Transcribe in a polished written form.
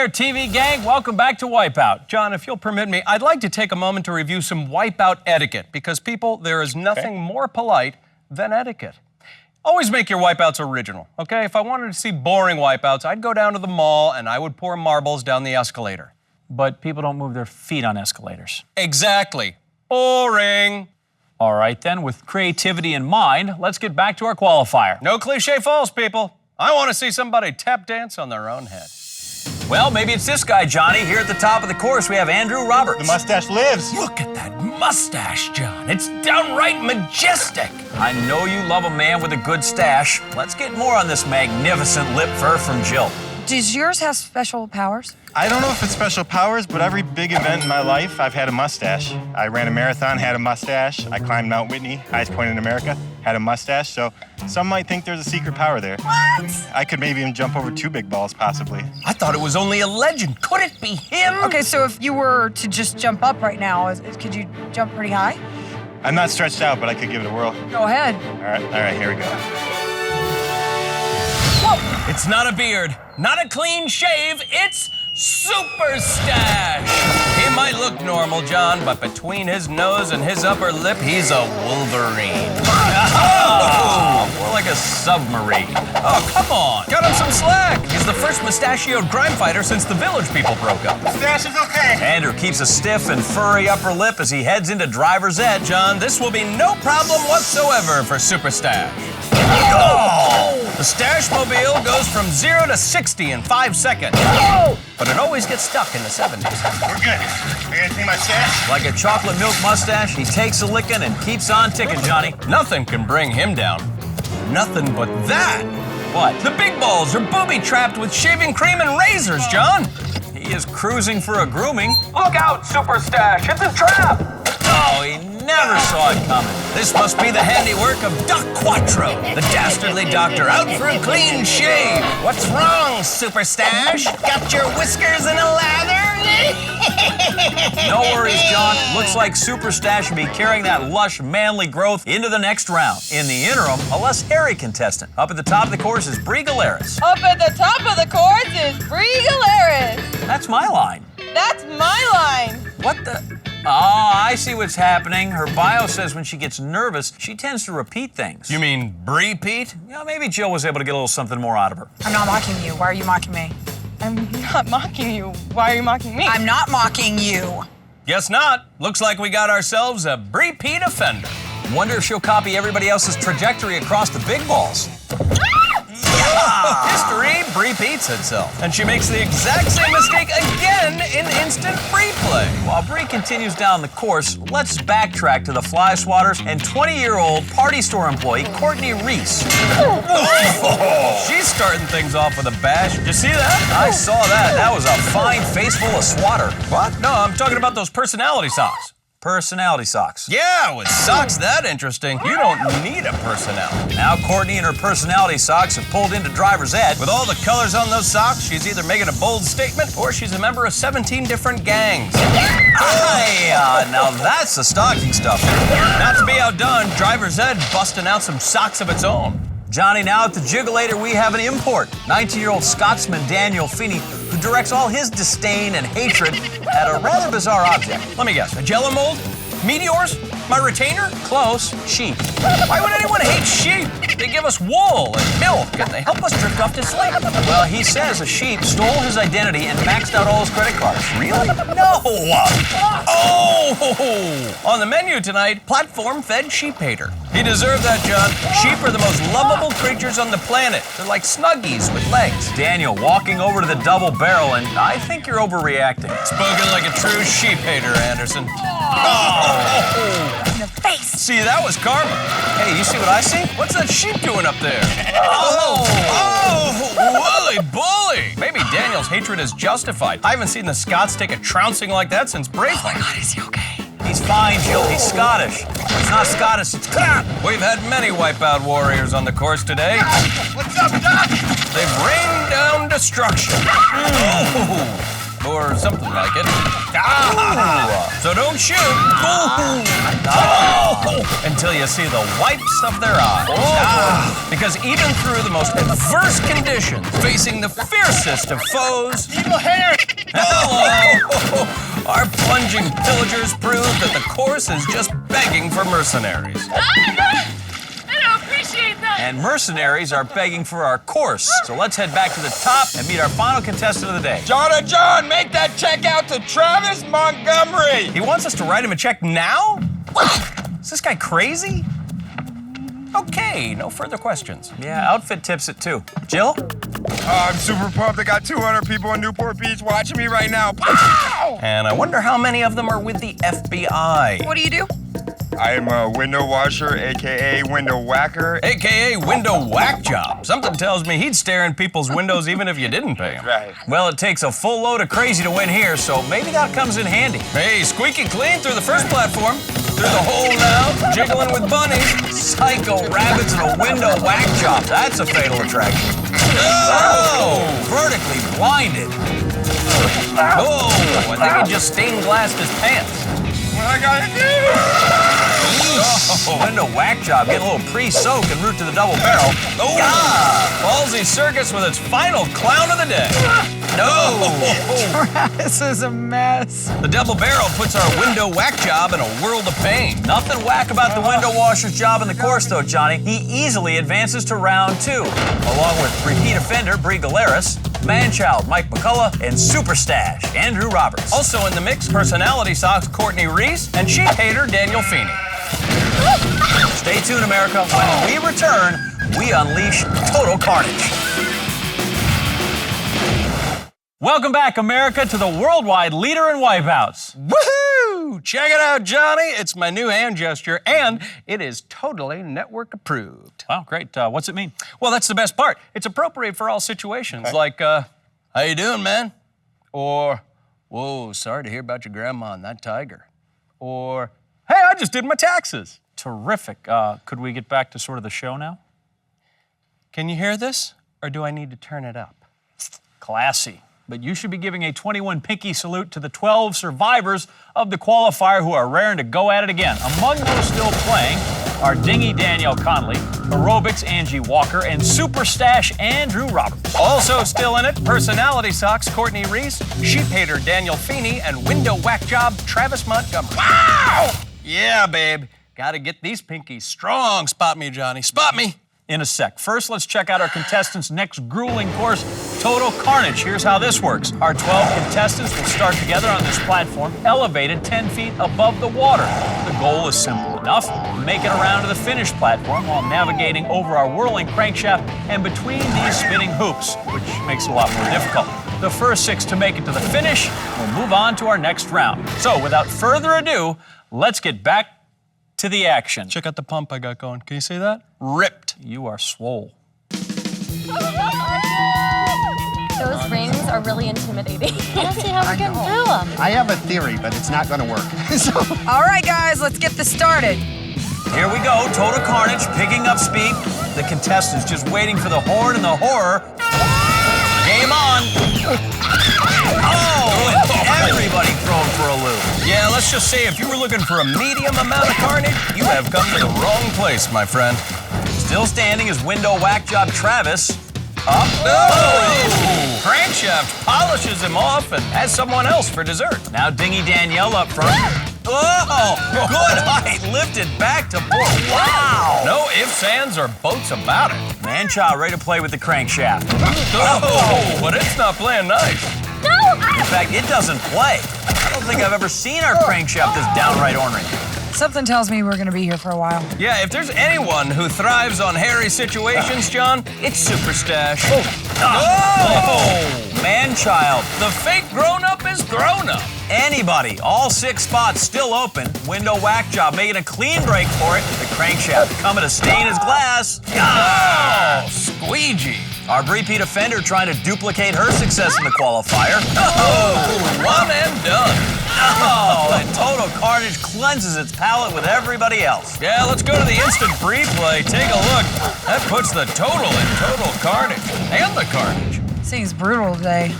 there, TV gang. Welcome back to Wipeout. John, if you'll permit me, I'd like to take a moment to review some Wipeout etiquette because, people, there is nothing more polite than etiquette. Always make your Wipeouts original, okay? If I wanted to see boring Wipeouts, I'd go down to the mall and I would pour marbles down the escalator. But people don't move their feet on escalators. Exactly. Boring. All right, then, with creativity in mind, let's get back to our qualifier. No cliche falls, people. I want to see somebody tap dance on their own head. Well, maybe it's this guy, Johnny. Here at the top of the course, we have Andrew Roberts. The mustache lives. Look at that mustache, John. It's downright majestic. I know you love a man with a good stash. Let's get more on this magnificent lip fur from Jill. Does yours have special powers? I don't know if it's special powers, but every big event in my life, I've had a mustache. I ran a marathon, had a mustache. I climbed Mount Whitney, highest point in America, had a mustache. So some might think there's a secret power there. What? I could maybe even jump over 2 big balls, possibly. I thought it was only a legend. Could it be him? Okay, so if you were to just jump up right now, could you jump pretty high? I'm not stretched out, but I could give it a whirl. Go ahead. All right, here we go. Whoa! It's not a beard, not a clean shave, it's Super Stache. He might look normal, John, but between his nose and his upper lip, he's a Wolverine. Oh, more like a submarine. Oh, come on. Cut him some slack. He's the first mustachioed crime fighter since the Village People broke up. Mustache is okay. Andrew keeps a stiff and furry upper lip as he heads into driver's ed. John, this will be no problem whatsoever for Super Stache. Oh! The Stache Mobile goes from 0 to 60 in 5 seconds. But it always gets stuck in the 70s. We're good. I gotta see my stash. Like a chocolate milk mustache, he takes a licking and keeps on ticking, Johnny. Nothing can bring him down. Nothing but that. What? The big balls are booby-trapped with shaving cream and razors, John. He is cruising for a grooming. Look out, Super Stache. It's a trap. Oh, he never saw it coming. This must be the handiwork of Doc Quattro, the dastardly doctor out for a clean shave. What's wrong, Super Stache? Got your whiskers in a lather? No worries, John. Looks like Super Stache will be carrying that lush, manly growth into the next round. In the interim, a less hairy contestant. Up at the top of the course is Bri Gileris. Up at the top of the course is Bri Gileris. That's my line. That's my line. What the? Oh, I see what's happening. Her bio says when she gets nervous, she tends to repeat things. You mean Bri Pete? Yeah, maybe Jill was able to get a little something more out of her. I'm not mocking you. Why are you mocking me? I'm not mocking you. Why are you mocking me? I'm not mocking you. Guess not. Looks like we got ourselves a Bri Pete offender. Wonder if she'll copy everybody else's trajectory across the big balls. History repeats itself, and she makes the exact same mistake again in instant replay. While Bri continues down the course, let's backtrack to the fly swatters and 20-year-old party store employee Courtney Reese. She's starting things off with a bash. Did you see that? I saw that. That was a fine face full of swatter. What? No, I'm talking about those personality socks. Personality socks. Yeah, with socks that interesting, you don't need a personality. Now Courtney and her personality socks have pulled into driver's ed. With all the colors on those socks, she's either making a bold statement or she's a member of 17 different gangs. Hey, now that's the stocking stuffer. Not to be outdone, driver's ed busting out some socks of its own. Johnny, now at the Jiggulator, we have an import. 19-year-old Scotsman Daniel Feny, who directs all his disdain and hatred at a rather bizarre object. Let me guess, a jello mold? Meteors? My retainer? Close. Sheep. Why would anyone hate sheep? They give us wool and milk, and they help us drift off to sleep. Well, he says a sheep stole his identity and maxed out all his credit cards. Really? No! Oh! On the menu tonight, platform-fed sheep hater. He deserved that, John. Sheep are the most lovable creatures on the planet. They're like Snuggies with legs. Daniel walking over to the double barrel, and I think you're overreacting. Spoken like a true sheep hater, Anderson. Oh! In the face. See, that was karma. Hey, you see what I see? What's that sheep doing up there? Oh, wooly bully. Maybe Daniel's hatred is justified. I haven't seen the Scots take a trouncing like that since Braveheart. Oh my God, is he okay? He's fine, Jill. He's Scottish. It's not Scottish, it's crap. We've had many Wipeout warriors on the course today. What's up, Doc? They've rained down destruction. Oh. or something like it. So don't shoot. Until you see the whites of their eyes. Because even through the most adverse conditions, facing the fiercest of foes, Evil hair! hello! Our plunging pillagers prove that the course is just begging for mercenaries. And mercenaries are begging for our course. So let's head back to the top and meet our final contestant of the day. John, make that check out to Travis Montgomery. He wants us to write him a check now? Is this guy crazy? Okay, no further questions. Yeah, outfit tips it too. Jill? I'm super pumped. I got 200 people in Newport Beach watching me right now. Pow! And I wonder how many of them are with the FBI. What do you do? I am a window washer, AKA window whacker. AKA window whack job. Something tells me he'd stare in people's windows even if you didn't pay him. Right. Well, it takes a full load of crazy to win here, so maybe that comes in handy. Hey, squeaky clean through the first platform. Through the hole now, jiggling with bunnies. Psycho rabbits and a window whack job. That's a fatal attraction. Oh! Vertically blinded. Oh, I think he just stained glassed his pants. What I gotta do? Window whack job, getting a little pre-soak en route to the double barrel. Oh, ballsy circus with its final clown of the day. No! This is a mess. The double barrel puts our window whack job in a world of pain. Nothing whack about the window washer's job in the course, though, Johnny. He easily advances to round 2, along with repeat offender Bri Gileris, man-child Mike McCullough, and super Stache Andrew Roberts. Also in the mix, personality socks Courtney Reese and sheep hater Daniel Feny. Stay tuned, America. When we return, we unleash total carnage. Welcome back, America, to the worldwide leader in wipeouts. Woohoo! Check it out, Johnny. It's my new hand gesture, and it is totally network approved. Wow, great. What's it mean? Well, that's the best part. It's appropriate for all situations, like, how you doing, man? Or, whoa, sorry to hear about your grandma and that tiger. Or, hey, I just did my taxes. Terrific. Could we get back to sort of the show now? Can you hear this, or do I need to turn it up? Classy. But you should be giving a 21 pinky salute to the 12 survivors of the qualifier who are raring to go at it again. Among those still playing are Dingy Danielle Conley, Aerobics Angie Walker, and Super Stache Andrew Roberts. Also still in it, personality socks Courtney Reese, sheep hater Daniel Feny, and window whack job Travis Montgomery. Wow! Yeah, babe. Gotta get these pinkies strong. Spot me, Johnny. Spot me. In a sec. First, let's check out our contestants' next grueling course, Total Carnage. Here's how this works. Our 12 contestants will start together on this platform, elevated 10 feet above the water. The goal is simple enough. Make it around to the finish platform while navigating over our whirling crankshaft and between these spinning hoops, which makes it a lot more difficult. The first 6 to make it to the finish will move on to our next round. So, without further ado, let's get back to the action. Check out the pump I got going. Can you see that? Ripped. You are swole. Those rings are really intimidating. I don't see how we're getting through them. I have a theory, but it's not going to work. So, All right, guys, let's get this started. Here we go, Total Carnage, picking up speed. The contestants just waiting for the horn and the horror. Game on. Oh, and everybody thrown for a loop. Yeah, let's just say if you were looking for a medium amount of carnage, you have come to the wrong place, my friend. Still standing is window whack job Travis. Up. Oh! Crankshaft polishes him off and has someone else for dessert. Now Dingy Danielle up front. Oh, good height, lifted back to port. Wow! No ifs, ands, or boats about it. Man-child ready to play with the crankshaft. Oh, but it's not playing nice. In fact, it doesn't play. I don't think I've ever seen our crankshaft this downright ornery. Something tells me we're gonna be here for a while. Yeah, if there's anyone who thrives on hairy situations, John, it's Super Stache. Oh! Man-child. The fake grown-up is grown-up. Anybody. All 6 spots still open. Window whack job making a clean break for it. The crankshaft coming to stain his glass. Oh, squeegee. Our repeat offender trying to duplicate her success in the qualifier. Oh, one and done. Oh, and Total Carnage cleanses its palate with everybody else. Yeah, let's go to the instant replay. Take a look. That puts the total in total carnage. And the carnage. Seems brutal today.